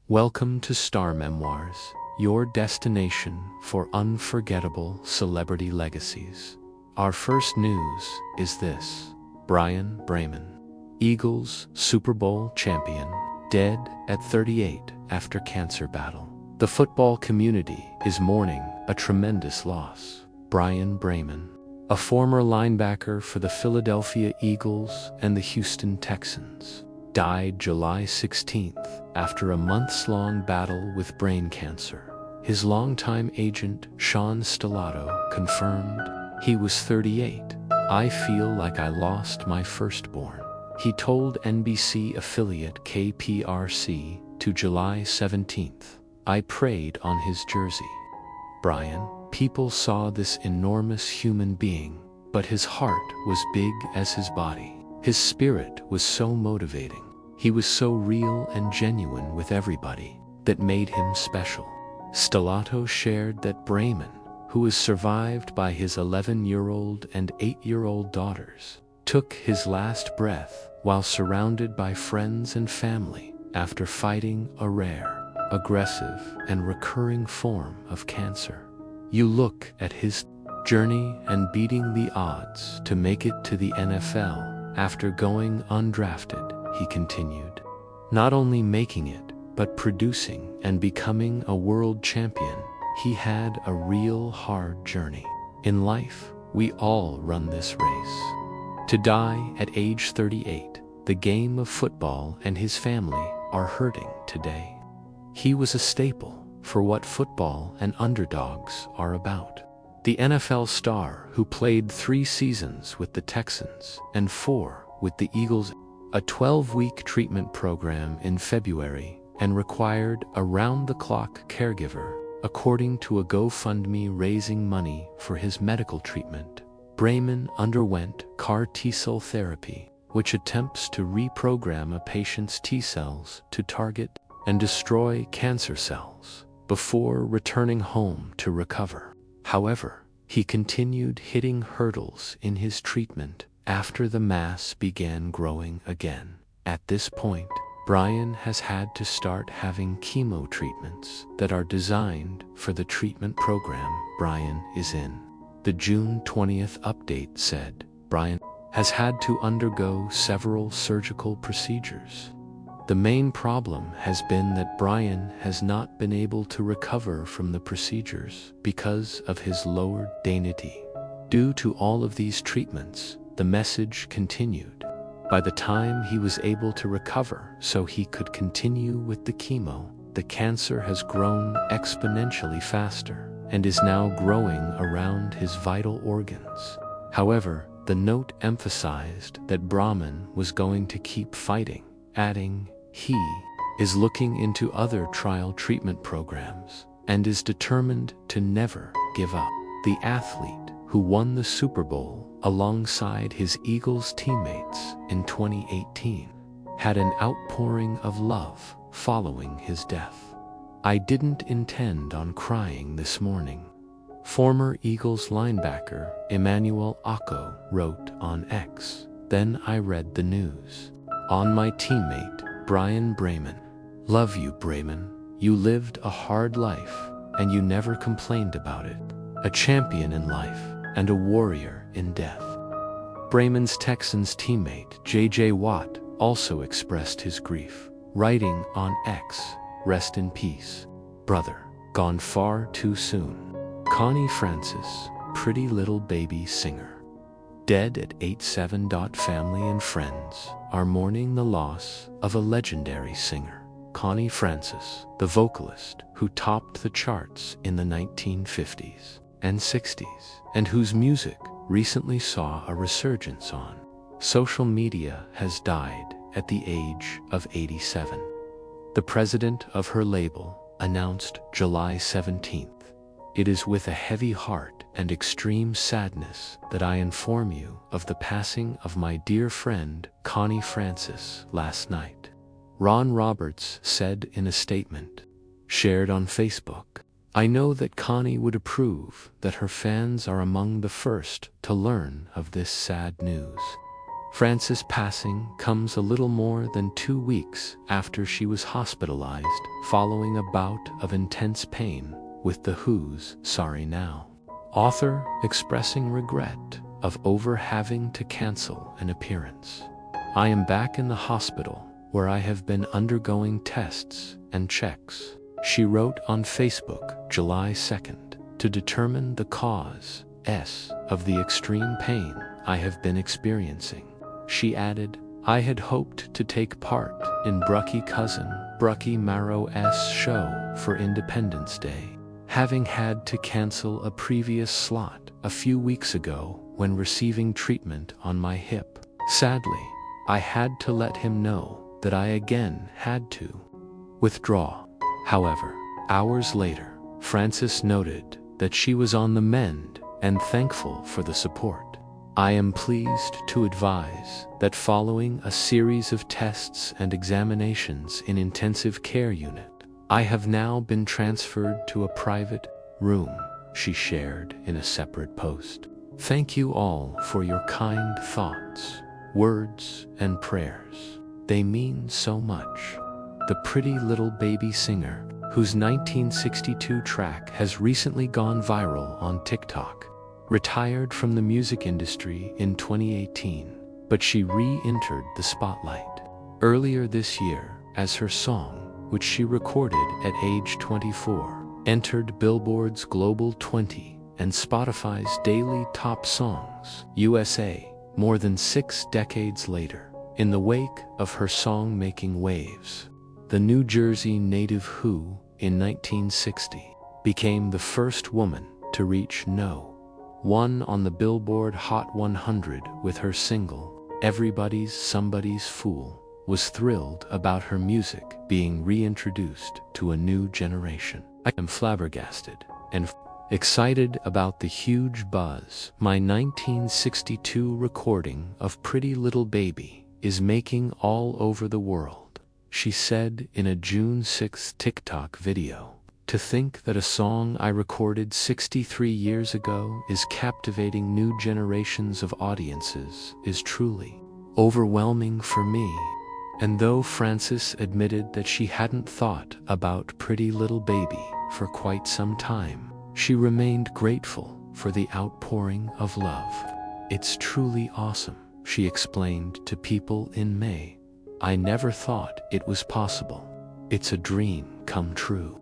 Welcome to Star Memoirs, your destination for unforgettable celebrity legacies. Our first news is this: Bryan Braman, Eagles Super Bowl champion, dead at 38 after cancer battle. The football community is mourning a tremendous loss. Bryan Braman, a former linebacker for the Philadelphia Eagles and the Houston Texans, died July 16th after a months-long battle with brain cancer. His longtime agent, Sean Stellato, confirmed, "He was 38. I feel like I lost my firstborn," he told NBC affiliate KPRC to July 17th. "I prayed on his jersey." Bryan, people saw this enormous human being, but his heart was big as his body. His spirit was so motivating. He was so real and genuine with everybody that made him special. Stellato shared that Braman, who is survived by his 11-year-old and 8-year-old daughters, took his last breath while surrounded by friends and family after fighting a rare, aggressive, and recurring form of cancer. "You look at his journey and beating the odds to make it to the NFL after going undrafted," he continued. "Not only making it, but producing and becoming a world champion. He had a real hard journey. In life, we all run this race." To die at age 38, the game of football and his family are hurting today. He was a staple for what football and underdogs are about. The NFL star who played 3 seasons with the Texans and 4 with the Eagles, a 12-week treatment program in February, and required a round-the-clock caregiver, according to a GoFundMe raising money for his medical treatment. Braman underwent CAR T-cell therapy, which attempts to reprogram a patient's T-cells to target and destroy cancer cells before returning home to recover. However, he continued hitting hurdles in his treatment after the mass began growing again. At this point, Bryan has had to start having chemo treatments that are designed for the treatment program Bryan is in. The June 20th update said Bryan has had to undergo several surgical procedures. The main problem has been that Bryan has not been able to recover from the procedures because of his lowered dignity. Due to all of these treatments, the message continued. By the time he was able to recover so he could continue with the chemo, the cancer has grown exponentially faster and is now growing around his vital organs. However, the note emphasized that Braman was going to keep fighting, adding, "He is looking into other trial treatment programs and is determined to never give up." The athlete, who won the Super Bowl alongside his Eagles teammates in 2018, had an outpouring of love following his death. "I didn't intend on crying this morning," former Eagles linebacker Emmanuel Akko wrote on X. "Then I read the news. On my teammate, Bryan Braman. Love you, Braman. You lived a hard life, and you never complained about it. A champion in life, and a warrior in death." Braman's Texans teammate J.J. Watt also expressed his grief, writing on X, "Rest in peace, brother. Gone far too soon." Connie Francis, Pretty Little Baby singer, dead at 87. Family and friends are mourning the loss of a legendary singer. Connie Francis, the vocalist who topped the charts in the 1950s and 60s, and whose music recently saw a resurgence on social media, has died at the age of 87. The president of her label announced July 17th, "It is with a heavy heart and extreme sadness that I inform you of the passing of my dear friend Connie Francis last night." Ron Roberts said in a statement shared on Facebook, "I know that Connie would approve that her fans are among the first to learn of this sad news. Frances' passing comes a little more than 2 weeks after she was hospitalized following a bout of intense pain with The Who's Sorry Now. Author expressing regret of having to cancel an appearance. I am back in the hospital where I have been undergoing tests and checks, she wrote on Facebook July 2nd, to determine the cause of the extreme pain I have been experiencing. She added, I had hoped to take part in Brucky cousin Brucky Marrow's show for Independence Day, having had to cancel a previous slot a few weeks ago when receiving treatment on my hip. Sadly, I had to let him know that I again had to withdraw. However, hours later, Frances noted that she was on the mend and thankful for the support. I am pleased to advise that following a series of tests and examinations in intensive care unit, I have now been transferred to a private room, she shared in a separate post. Thank you all for your kind thoughts, words, and prayers. They mean so much. The Pretty Little Baby singer, whose 1962 track has recently gone viral on TikTok, retired from the music industry in 2018, but she re-entered the spotlight earlier this year as her song, which she recorded at age 24, entered Billboard's Global 20 and Spotify's Daily Top Songs USA more than 6 decades later. In the wake of her song making waves, the New Jersey native Who, in 1960, became the first woman to reach No. 1 on the Billboard Hot 100 with her single, Everybody's Somebody's Fool, was thrilled about her music being reintroduced to a new generation. I am flabbergasted and excited about the huge buzz my 1962 recording of Pretty Little Baby is making all over the world, she said in a June 6 TikTok video. To think that a song I recorded 63 years ago is captivating new generations of audiences is truly overwhelming for me. And though Frances admitted that she hadn't thought about Pretty Little Baby for quite some time, she remained grateful for the outpouring of love. It's truly awesome, she explained to People in May. I never thought it was possible. It's a dream come true.